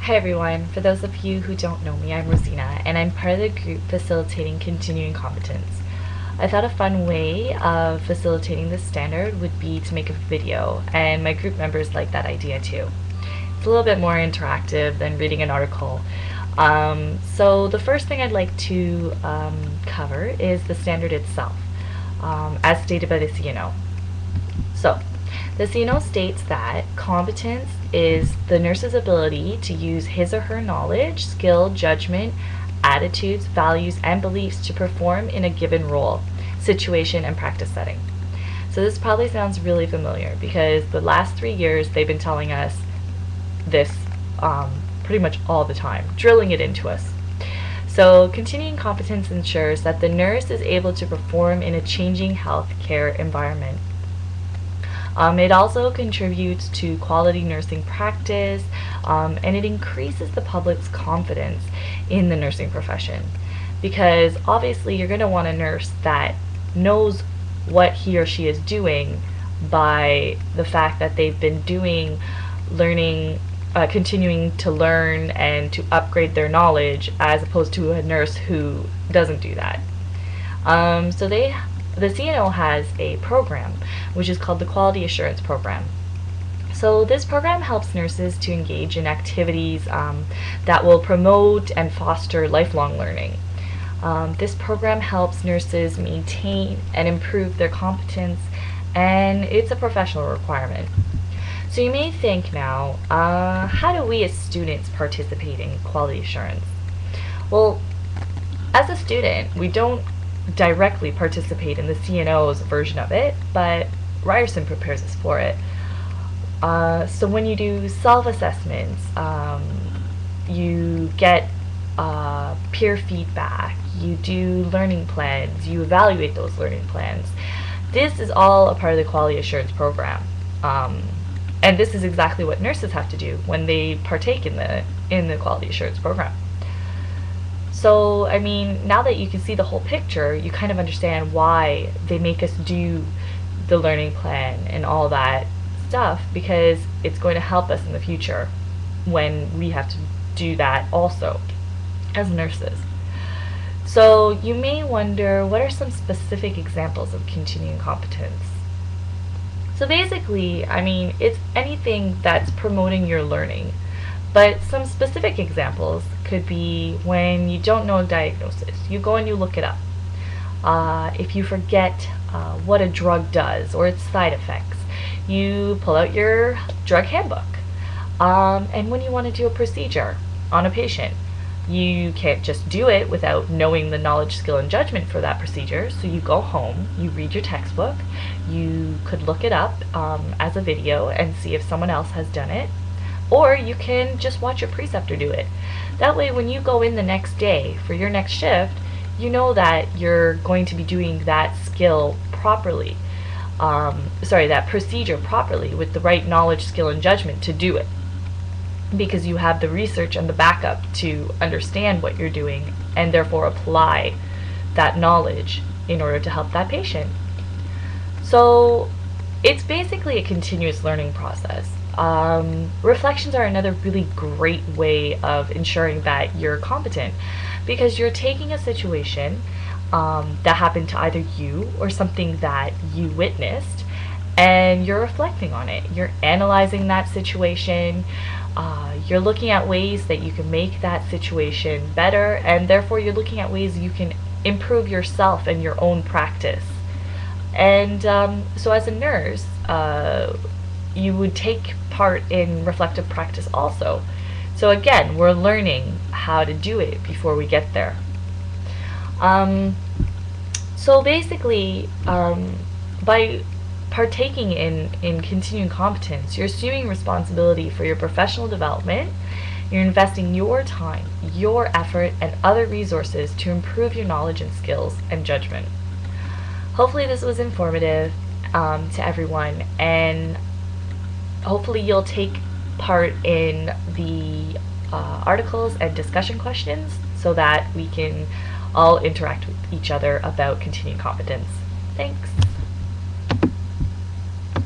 Hi everyone, for those of you who don't know me, I'm Rosina and I'm part of the group facilitating continuing competence. I thought a fun way of facilitating this standard would be to make a video, and my group members like that idea too. It's a little bit more interactive than reading an article. So the first thing I'd like to cover is the standard itself, as stated by the CNO. So, the CNO states that competence is the nurse's ability to use his or her knowledge, skill, judgment, attitudes, values, and beliefs to perform in a given role, situation, and practice setting. So this probably sounds really familiar because the last 3 years they've been telling us this pretty much all the time, drilling it into us. So continuing competence ensures that the nurse is able to perform in a changing healthcare environment. It also contributes to quality nursing practice, and it increases the public's confidence in the nursing profession, because obviously you're going to want a nurse that knows what he or she is doing by the fact that they've been continuing to learn and to upgrade their knowledge, as opposed to a nurse who doesn't do that. The CNO has a program which is called the Quality Assurance Program. So this program helps nurses to engage in activities that will promote and foster lifelong learning. This program helps nurses maintain and improve their competence, and it's a professional requirement. So you may think now, how do we as students participate in quality assurance? Well, as a student, we don't directly participate in the CNO's version of it, but Ryerson prepares us for it. So when you do self-assessments, you get peer feedback, you do learning plans, you evaluate those learning plans. This is all a part of the quality assurance program. And this is exactly what nurses have to do when they partake in the quality assurance program. So, I mean, now that you can see the whole picture, you kind of understand why they make us do the learning plan and all that stuff, because it's going to help us in the future when we have to do that also as nurses. So you may wonder, what are some specific examples of continuing competence? So basically, I mean, it's anything that's promoting your learning. But some specific examples could be when you don't know a diagnosis, you go and you look it up. If you forget what a drug does or its side effects, you pull out your drug handbook. And when you want to do a procedure on a patient, you can't just do it without knowing the knowledge, skill, and judgment for that procedure. So you go home, you read your textbook, you could look it up as a video and see if someone else has done it. Or you can just watch your preceptor do it. That way, when you go in the next day for your next shift, you know that you're going to be doing that skill properly. That procedure properly with the right knowledge, skill, and judgment to do it. Because you have the research and the backup to understand what you're doing and therefore apply that knowledge in order to help that patient. So it's basically a continuous learning process. Reflections are another really great way of ensuring that you're competent, because you're taking a situation that happened to either you or something that you witnessed, and you're reflecting on it. You're analyzing that situation. You're looking at ways that you can make that situation better, and therefore you're looking at ways you can improve yourself and your own practice. And so as a nurse, you would take part in reflective practice also. So again, we're learning how to do it before we get there. So basically, by partaking in continuing competence, you're assuming responsibility for your professional development. You're investing your time, your effort, and other resources to improve your knowledge and skills and judgment. Hopefully this was informative to everyone, and hopefully you'll take part in the articles and discussion questions so that we can all interact with each other about continuing competence. Thanks.